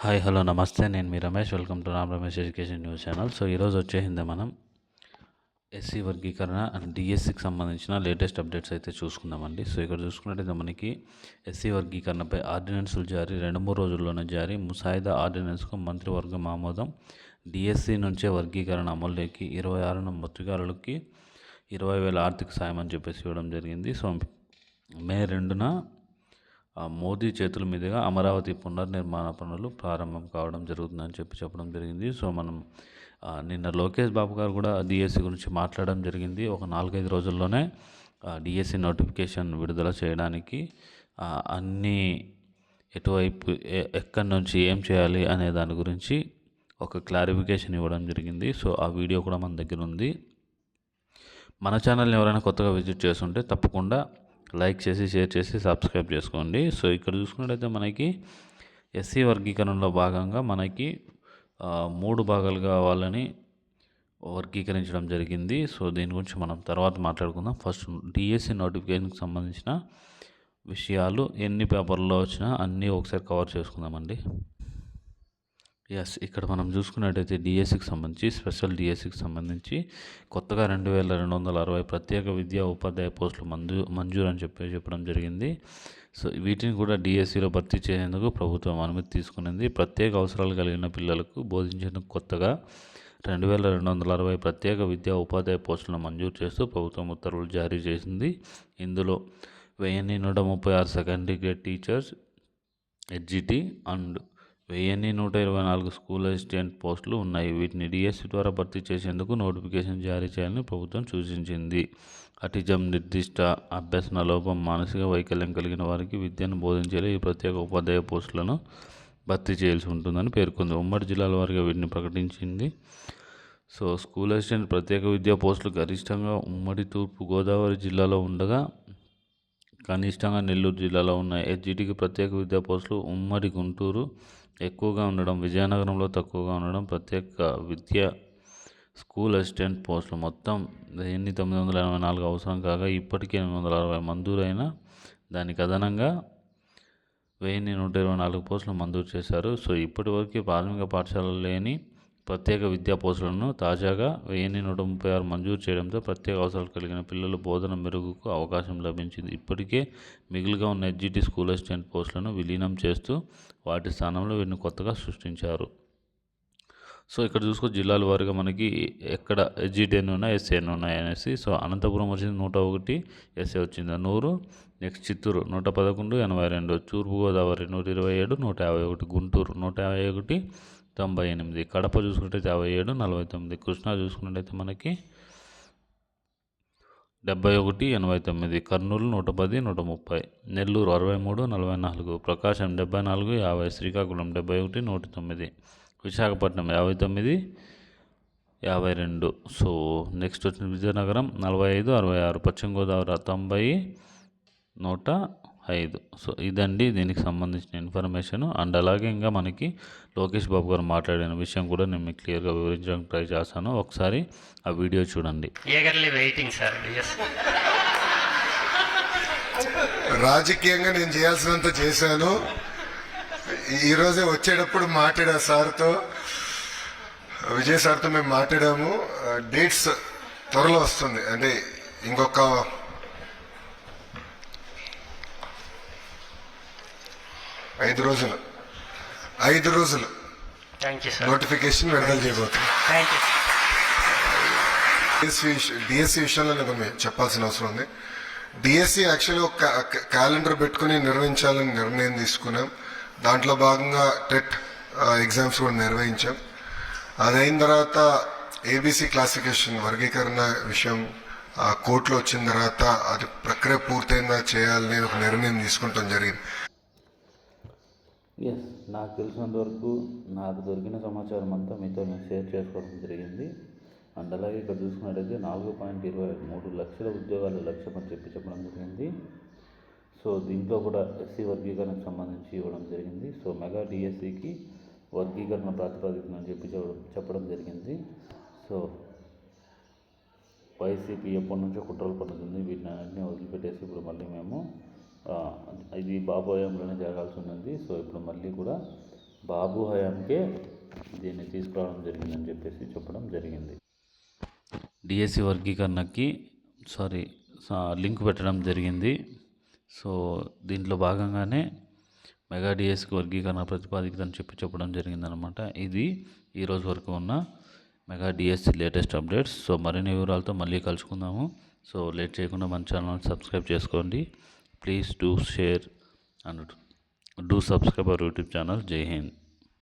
Hi hello నమస్తే. నేను మీ Ramesh. Welcome to Ram Ramesh education news channel. So ఈరోజు వచ్చేసింది మనం ఎస్సీ వర్గీకరణ అండ్ డిఎస్సికి సంబంధించిన లేటెస్ట్ అప్డేట్స్ అయితే చూసుకుందామండి. సో ఇక్కడ చూసుకున్నట్టయితే మనకి ఎస్సీ వర్గీకరణపై ఆర్డినెన్సులు జారీ 2-3 రోజుల్లోనే జారీ. ముసాయిదా ఆర్డినెన్స్కు మంత్రివర్గం ఆమోదం. డిఎస్సి నుంచే వర్గీకరణ అమల్లోకి 26న మత్స్యకారులకి 20,000 ఆర్థిక సాయం అని చెప్పేసి ఇవ్వడం జరిగింది. సో మే 2న మోదీ చేతుల మీదుగా అమరావతి పునర్నిర్మాణ పనులు ప్రారంభం కావడం జరుగుతుందని చెప్పడం జరిగింది. సో మనం నిన్న లోకేష్ బాబు గారు కూడా డిఎస్సి గురించి మాట్లాడడం జరిగింది. ఒక 4-5 రోజుల్లోనే డిఎస్సి నోటిఫికేషన్ విడుదల చేయడానికి అన్నీ ఎటువైపు ఎక్కడి నుంచి ఏం చేయాలి అనే దాని గురించి ఒక క్లారిఫికేషన్ ఇవ్వడం జరిగింది. సో ఆ వీడియో కూడా మన దగ్గర ఉంది. మన ఛానల్ని ఎవరైనా కొత్తగా విజిట్ చేస్తుంటే తప్పకుండా లైక్ చేసి షేర్ చేసి సబ్స్క్రైబ్ చేసుకోండి. సో ఇక్కడ చూసుకున్నట్టయితే మనకి ఎస్సీ వర్గీకరణలో భాగంగా మనకి 3 భాగాలుగా వాళ్ళని వర్గీకరించడం జరిగింది. సో దీని గురించి మనం తర్వాత మాట్లాడుకుందాం. ఫస్ట్ డిఎస్సి నోటిఫికేషన్కి సంబంధించిన విషయాలు ఎన్ని పేపర్లో వచ్చినా అన్నీ ఒకసారి కవర్ చేసుకుందామండి. ఇక్కడ మనం చూసుకున్నట్టయితే డిఎస్సికి సంబంధించి స్పెషల్ డిఎస్సికి సంబంధించి కొత్తగా 2,260 ప్రత్యేక విద్యా ఉపాధ్యాయ పోస్టులు మంజూరు అని చెప్పడం జరిగింది. సో వీటిని కూడా డిఎస్సిలో భర్తీ చేసేందుకు ప్రభుత్వం అనుమతి తీసుకునింది. ప్రత్యేక అవసరాలు కలిగిన పిల్లలకు బోధించేందుకు కొత్తగా 2,260 ప్రత్యేక విద్యా ఉపాధ్యాయ పోస్టులను మంజూరు చేస్తూ ప్రభుత్వం ఉత్తర్వులు జారీ చేసింది. ఇందులో 1,136 secondary grade teachers HGT and 1,124 school assistant పోస్టులు ఉన్నాయి. వీటిని డిఎస్సి ద్వారా భర్తీ చేసేందుకు నోటిఫికేషన్ జారీ చేయాలని ప్రభుత్వం సూచించింది. అటిజం, నిర్దిష్ట అభ్యసన లోపం, మానసిక వైకల్యం కలిగిన వారికి విద్యను బోధించేలా ఈ ప్రత్యేక ఉపాధ్యాయ పోస్టులను భర్తీ చేయాల్సి ఉంటుందని పేర్కొంది. ఉమ్మడి జిల్లాల వారిగా వీటిని ప్రకటించింది. సో స్కూల్ అసిస్టెంట్ ప్రత్యేక విద్యా పోస్టులు గరిష్టంగా ఉమ్మడి తూర్పు గోదావరి జిల్లాలో ఉండగా కనిష్టంగా నెల్లూరు జిల్లాలో ఉన్నాయి. హెచ్జిటికి ప్రత్యేక విద్యా పోస్టులు ఉమ్మడి గుంటూరు ఎక్కువగా ఉండడం, విజయనగరంలో తక్కువగా ఉండడం. ప్రత్యేక విద్య స్కూల్ అసిస్టెంట్ పోస్టులు మొత్తం 1,984 అవసరం కాగా ఇప్పటికే 860 మంజూరైన దానికి అదనంగా 1,124 పోస్టులు మంజూరు చేశారు. సో ఇప్పటివరకు ప్రాథమిక పాఠశాలలు లేని ప్రత్యేక విద్యా పోస్టులను తాజాగా 1,136 మంజూరు చేయడంతో ప్రత్యేక అవసరాలు కలిగిన పిల్లల బోధన మెరుగుకు అవకాశం లభించింది. ఇప్పటికే మిగులుగా ఉన్న హెచ్జిటి స్కూల్ అసిస్టెంట్ పోస్టులను విలీనం చేస్తూ వాటి స్థానంలో వీటిని కొత్తగా సృష్టించారు. సో ఇక్కడ చూసుకో జిల్లాల వారీగా మనకి ఎక్కడ హెచ్జిటి ఎన్ని ఉన్నాయి, ఎస్సీ ఎన్ని ఉన్నాయి అనేసి. సో అనంతపురం వచ్చింది 101, ఎస్సీ వచ్చింది 100. నెక్స్ట్ చిత్తూరు 111, 82. తూర్పుగోదావరి 127, 151. గుంటూరు 151, 98. కడప చూసుకున్నట్టయితే 57, 49. కృష్ణా చూసుకున్నట్టయితే మనకి 71, 89. కర్నూలు 110, 130. నెల్లూరు 63, 44. ప్రకాశం 74, 50. శ్రీకాకుళం 71, 109. విశాఖపట్నం 59, 52. సో నెక్స్ట్ వచ్చిన విజయనగరం 45, 66. పశ్చిమ గోదావరి 90, 105. సో ఇదండి దీనికి సంబంధించిన ఇన్ఫర్మేషన్. అండ్ అలాగే ఇంకా మనకి లోకేష్ బాబు గారు మాట్లాడిన విషయం కూడా నేను మీకు క్లియర్గా వివరించడానికి ట్రై చేస్తాను. ఒకసారి ఆ వీడియో చూడండి. రాజకీయంగా నేను చేయాల్సినంత చేశాను. ఈరోజే వచ్చేటప్పుడు మాట్లాడా సార్తో, విజయ్ సార్తో మేము మాట్లాడాము. డేట్స్ త్వరలో వస్తుంది, అంటే ఇంకొక 5 రోజులు నోటిఫికేషన్ విడుదల చేయబోతుంది. డిఎస్సి విషయంలో నాకు చెప్పాల్సిన అవసరం ఉంది. డిఎస్సి యాక్చువల్లీ ఒక క్యాలెండర్ పెట్టుకుని నిర్వహించాలని నిర్ణయం తీసుకున్నాం. దాంట్లో భాగంగా టెట్ ఎగ్జామ్స్ కూడా నిర్వహించాం. అదైన తర్వాత ఏబిసి క్లాసిఫికేషన్ వర్గీకరణ విషయం కోర్టులో వచ్చిన తర్వాత అది ప్రక్రియ పూర్తయిందా చేయాలని ఒక నిర్ణయం తీసుకుంటాం జరిగింది. నాకు తెలిసినంత వరకు నాకు దొరికిన సమాచారం అంతా మీతో నేను షేర్ చేసుకోవడం జరిగింది. అండ్ అలాగే ఇక్కడ చూసుకున్నట్టయితే 4.23 లక్షల ఉద్యోగాల లక్ష్యం అని చెప్పడం జరిగింది. సో దీంట్లో కూడా ఎస్సీ వర్గీకరణకు సంబంధించి ఇవ్వడం జరిగింది. సో మెగా డిఎస్సికి వర్గీకరణ ప్రాతిపదికన అని చెప్పడం జరిగింది. సో వైసీపీ ఎప్పటి నుంచో కుట్రలు పడుతుంది. వీటిని అన్నింటినీ వదిలిపెట్టేసి ఇప్పుడు మళ్ళీ మేము ఇది బాబోయంలోనే జరగాల్సి ఉంది. సో ఇప్పుడు మళ్ళీ కూడా బాబు హయాంకే దీన్ని తీసుకురావడం జరిగిందని చెప్పేసి చెప్పడం జరిగింది. డిఎస్సి వర్గీకరణకి లింక్ పెట్టడం జరిగింది. సో దీంట్లో భాగంగానే మెగా డిఎస్సి వర్గీకరణ ప్రతిపాదికత అని చెప్పడం జరిగిందనమాట. ఇది ఈరోజు వరకు ఉన్న mega DSC latest updates. So మరిన్ని వివరాలతో మళ్ళీ కలుసుకుందాము. సో లేట్ చేయకుండా మన ఛానల్ సబ్స్క్రైబ్ చేసుకోండి. Please do share and do subscribe our YouTube channel. జై హింద్.